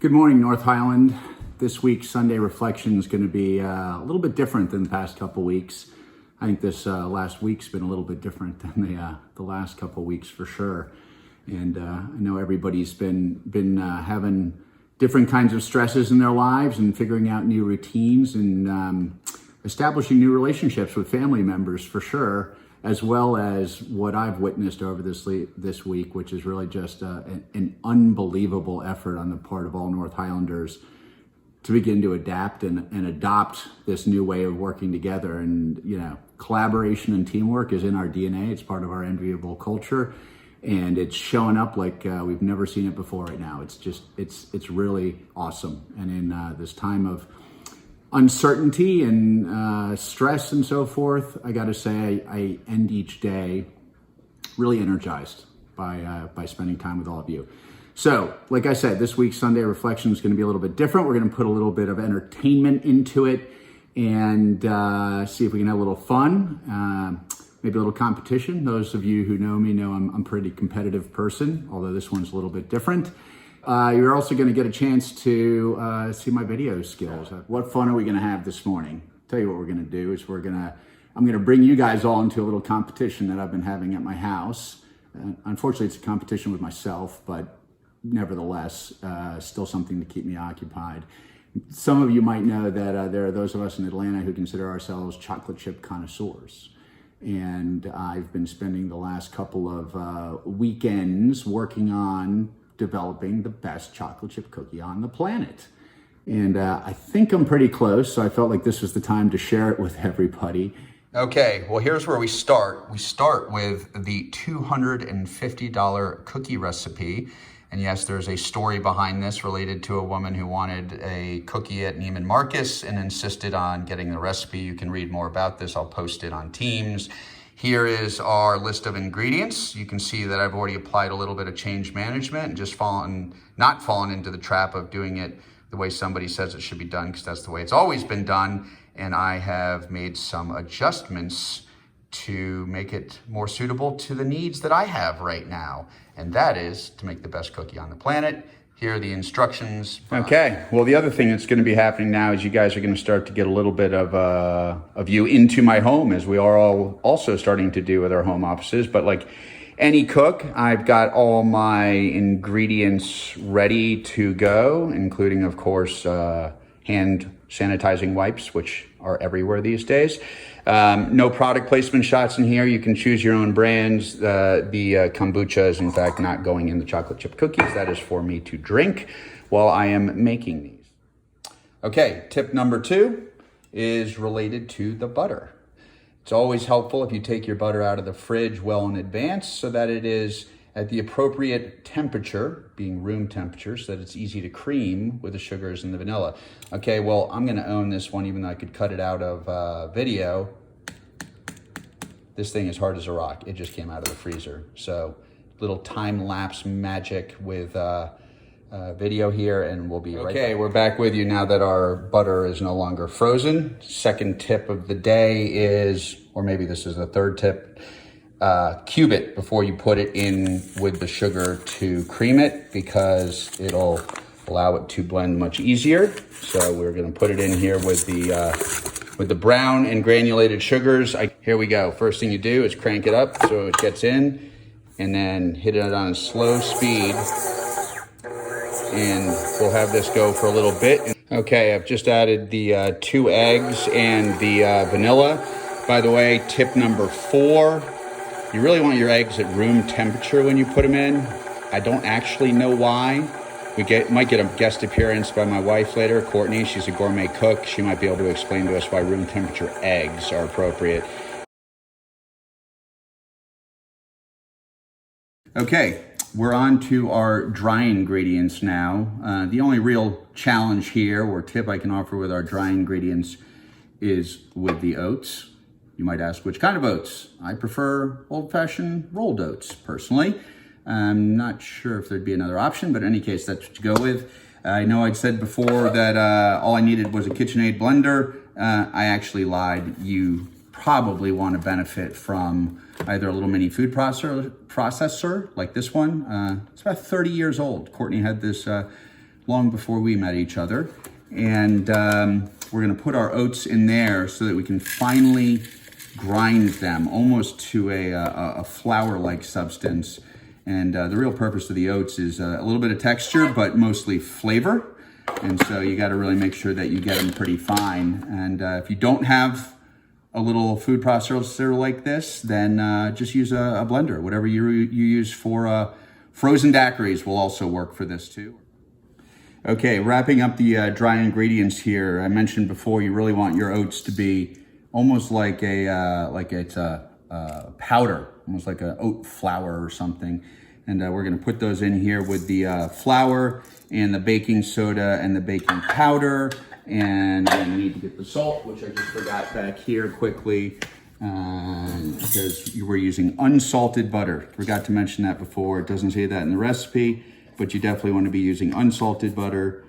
Good morning, North Highland. This week's Sunday reflection is going to be a little bit different than the past couple weeks. I think this last week's been a little bit different than the last couple weeks for sure. And I know everybody's been having different kinds of stresses in their lives and figuring out new routines and establishing new relationships with family members for sure, as well as what I've witnessed over this week, which is really just an unbelievable effort on the part of all North Highlanders to begin to adapt and adopt this new way of working together. And, you know, collaboration and teamwork is in our DNA. It's part of our enviable culture. And it's showing up like we've never seen it before right now. It's really awesome. And in this time of uncertainty and stress and so forth, I got to say I end each day really energized by spending time with all of you. So, like I said, this week's Sunday reflection is going to be a little bit different. We're going to put a little bit of entertainment into it and see if we can have a little fun, maybe a little competition. Those of you who know me know I'm a pretty competitive person, although this one's a little bit different. You're also going to get a chance to see my video skills. What fun are we going to have this morning? Tell you what we're going to do is I'm going to bring you guys all into a little competition that I've been having at my house. Unfortunately, it's a competition with myself, but nevertheless, still something to keep me occupied. Some of you might know that there are those of us in Atlanta who consider ourselves chocolate chip connoisseurs. And I've been spending the last couple of weekends working on developing the best chocolate chip cookie on the planet. And I think I'm pretty close, so I felt like this was the time to share it with everybody. Okay, well, here's where we start. We start with the $250 cookie recipe. And yes, there's a story behind this related to a woman who wanted a cookie at Neiman Marcus and insisted on getting the recipe. You can read more about this. I'll post it on Teams. Here is our list of ingredients. You can see that I've already applied a little bit of change management and just not fallen into the trap of doing it the way somebody says it should be done, because that's the way it's always been done. And I have made some adjustments to make it more suitable to the needs that I have right now. And that is to make the best cookie on the planet. Here are the instructions. Okay, well, the other thing that's going to be happening now is you guys are going to start to get a little bit of you into my home, as we are all also starting to do with our home offices. But like any cook, I've got all my ingredients ready to go, including, of course, hand sanitizing wipes, which are everywhere these days. No product placement shots in here. You can choose your own brands. The kombucha is in fact not going in the chocolate chip cookies. That is for me to drink while I am making these. Okay, tip number 2 is related to the butter. It's always helpful if you take your butter out of the fridge well in advance so that it is at the appropriate temperature, being room temperature, so that it's easy to cream with the sugars and the vanilla. Okay, well, I'm gonna own this one, even though I could cut it out of video. This thing is hard as a rock. It just came out of the freezer. So little time-lapse magic with video here, and we'll be right back. Okay, we're back with you now that our butter is no longer frozen. Second tip of the day is, or maybe this is the third tip, cube it before you put it in with the sugar to cream it, because it'll allow it to blend much easier. So we're gonna put it in here with the brown and granulated sugars. Here we go. First thing you do is crank it up so it gets in, and then hit it on a slow speed. And we'll have this go for a little bit. Okay, I've just added the 2 eggs and the vanilla. By the way, tip number 4, you really want your eggs at room temperature when you put them in. I don't actually know why. We might get a guest appearance by my wife later, Courtney. She's a gourmet cook. She might be able to explain to us why room temperature eggs are appropriate. Okay, we're on to our dry ingredients now. The only real challenge here, or tip I can offer with our dry ingredients, is with the oats. You might ask, which kind of oats? I prefer old-fashioned rolled oats, personally. I'm not sure if there'd be another option, but in any case, that's what you go with. I know I'd said before that all I needed was a KitchenAid blender. I actually lied. You probably want to benefit from either a little mini food processor like this one. It's about 30 years old. Courtney had this long before we met each other. And we're gonna put our oats in there so that we can finally grind them almost to a flour-like substance. And the real purpose of the oats is a little bit of texture, but mostly flavor. And so you gotta really make sure that you get them pretty fine. And if you don't have a little food processor like this, then just use a blender. Whatever you use for frozen daiquiris will also work for this too. Okay, wrapping up the dry ingredients here. I mentioned before, you really want your oats to be almost like it's a powder, almost like an oat flour or something. And we're gonna put those in here with the flour and the baking soda and the baking powder. And then we need to get the salt, which I just forgot back here quickly, because we're using unsalted butter. Forgot to mention that before. It doesn't say that in the recipe, but you definitely want to be using unsalted butter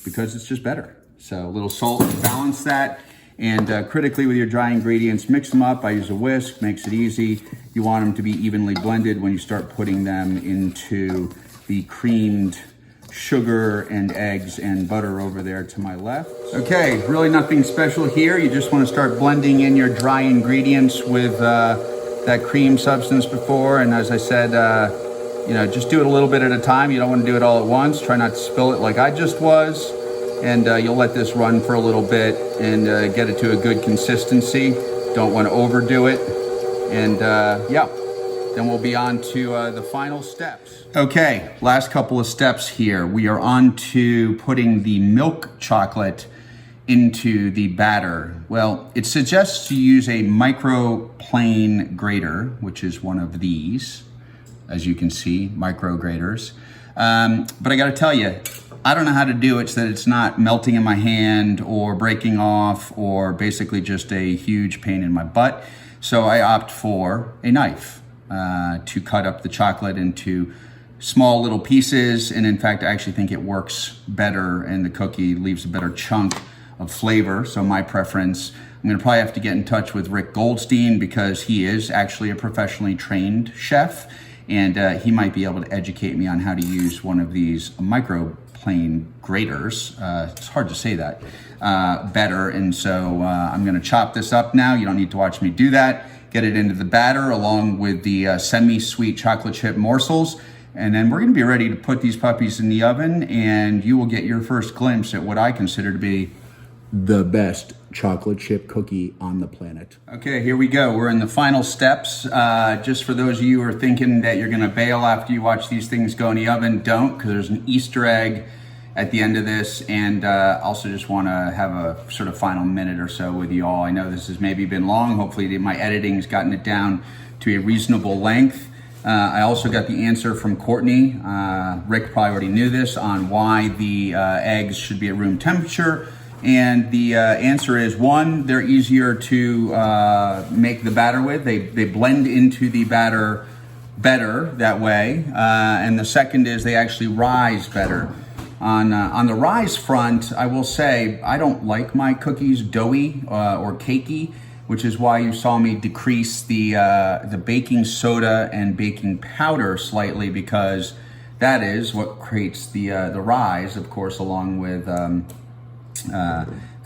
because it's just better. So a little salt to balance that. And critically with your dry ingredients, mix them up. I use a whisk, makes it easy. You want them to be evenly blended when you start putting them into the creamed sugar and eggs and butter over there to my left. Okay, really nothing special here. You just want to start blending in your dry ingredients with that cream substance before. And as I said, you know, just do it a little bit at a time. You don't want to do it all at once. Try not to spill it like I just was. And you'll let this run for a little bit and get it to a good consistency. Don't want to overdo it. And yeah, then we'll be on to the final steps. Okay, last couple of steps here. We are on to putting the milk chocolate into the batter. Well, it suggests you use a microplane grater, which is one of these, as you can see, micro graters. But I gotta tell you, I don't know how to do it so that it's not melting in my hand or breaking off or basically just a huge pain in my butt. So I opt for a knife to cut up the chocolate into small little pieces. And in fact, I actually think it works better and the cookie leaves a better chunk of flavor. So my preference, I'm gonna probably have to get in touch with Rick Goldstein because he is actually a professionally trained chef. And he might be able to educate me on how to use one of these microplane graters. It's hard to say that better. And so I'm gonna chop this up now. You don't need to watch me do that. Get it into the batter along with the semi-sweet chocolate chip morsels. And then we're gonna be ready to put these puppies in the oven and you will get your first glimpse at what I consider to be the best chocolate chip cookie on the planet. Okay, here we go. We're in the final steps. Just for those of you who are thinking that you're gonna bail after you watch these things go in the oven, don't, because there's an Easter egg at the end of this. And also just wanna have a sort of final minute or so with you all. I know this has maybe been long. Hopefully my editing's gotten it down to a reasonable length. I also got the answer from Courtney. Rick probably already knew this on why the eggs should be at room temperature. And the answer is, one, they're easier to make the batter with. They blend into the batter better that way. And the second is they actually rise better. On the rise front, I will say, I don't like my cookies doughy or cakey, which is why you saw me decrease the baking soda and baking powder slightly, because that is what creates the rise, of course, along with the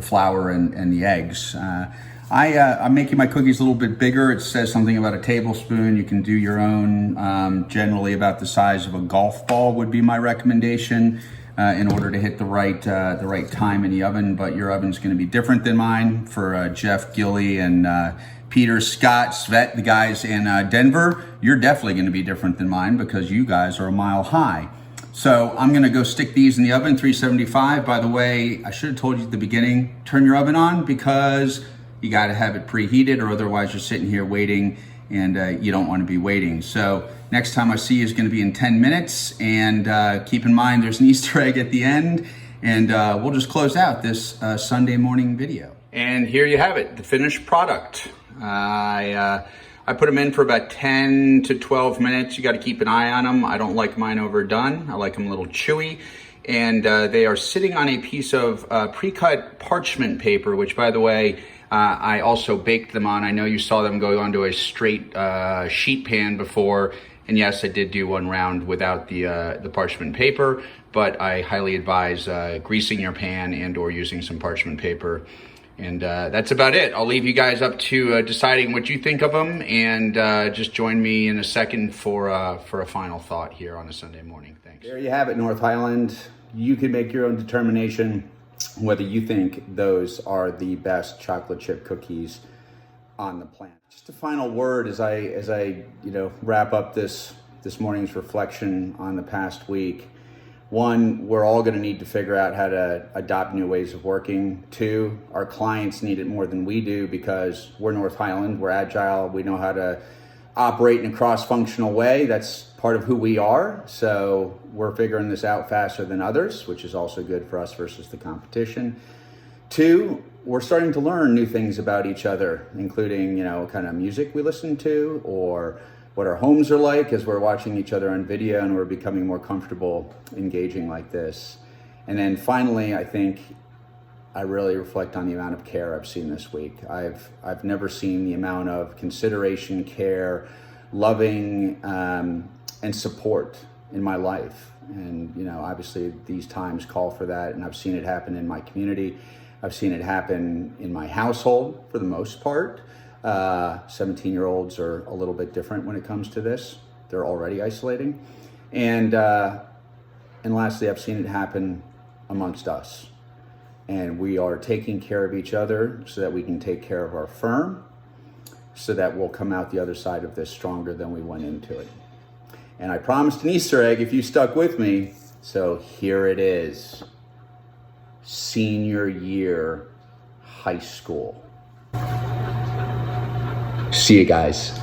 flour and the eggs. I'm making my cookies a little bit bigger. It says something about a tablespoon. You can do your own. Generally about the size of a golf ball would be my recommendation in order to hit the right time in the oven. But your oven's going to be different than mine. For Jeff Gilly and Peter Scott Svet, the guys in Denver, you're definitely going to be different than mine because you guys are a mile high. So I'm gonna go stick these in the oven, 375. By the way, I should have told you at the beginning, turn your oven on because you gotta have it preheated or otherwise you're sitting here waiting and you don't wanna be waiting. So next time I see you is gonna be in 10 minutes and keep in mind there's an Easter egg at the end and we'll just close out this Sunday morning video. And here you have it, the finished product. I put them in for about 10 to 12 minutes. You got to keep an eye on them. I don't like mine overdone. I like them a little chewy. And they are sitting on a piece of pre-cut parchment paper, which, by the way, I also baked them on. I know you saw them go onto a straight sheet pan before, And yes, I did do one round without the parchment paper, but I highly advise greasing your pan and or using some parchment paper. And that's about it. I'll leave you guys up to deciding what you think of them, and just join me in a second for a final thought here on a Sunday morning. Thanks. There you have it, North Highland. You can make your own determination whether you think those are the best chocolate chip cookies on the planet. Just a final word as I wrap up this morning's reflection on the past week. One, we're all going to need to figure out how to adopt new ways of working. Two, our clients need it more than we do because we're North Highland, we're agile, we know how to operate in a cross-functional way. That's part of who we are. So we're figuring this out faster than others, which is also good for us versus the competition. Two, we're starting to learn new things about each other, including, what kind of music we listen to or what our homes are like as we're watching each other on video, and we're becoming more comfortable engaging like this. And then finally, I think I really reflect on the amount of care I've seen this week. I've never seen the amount of consideration, care, loving, and support in my life. And, obviously these times call for that, and I've seen it happen in my community. I've seen it happen in my household for the most part. 17-year-olds are a little bit different when it comes to this. They're already isolating. And lastly, I've seen it happen amongst us. And we are taking care of each other so that we can take care of our firm, so that we'll come out the other side of this stronger than we went into it. And I promised an Easter egg if you stuck with me. So here it is. Senior year high school. See you guys.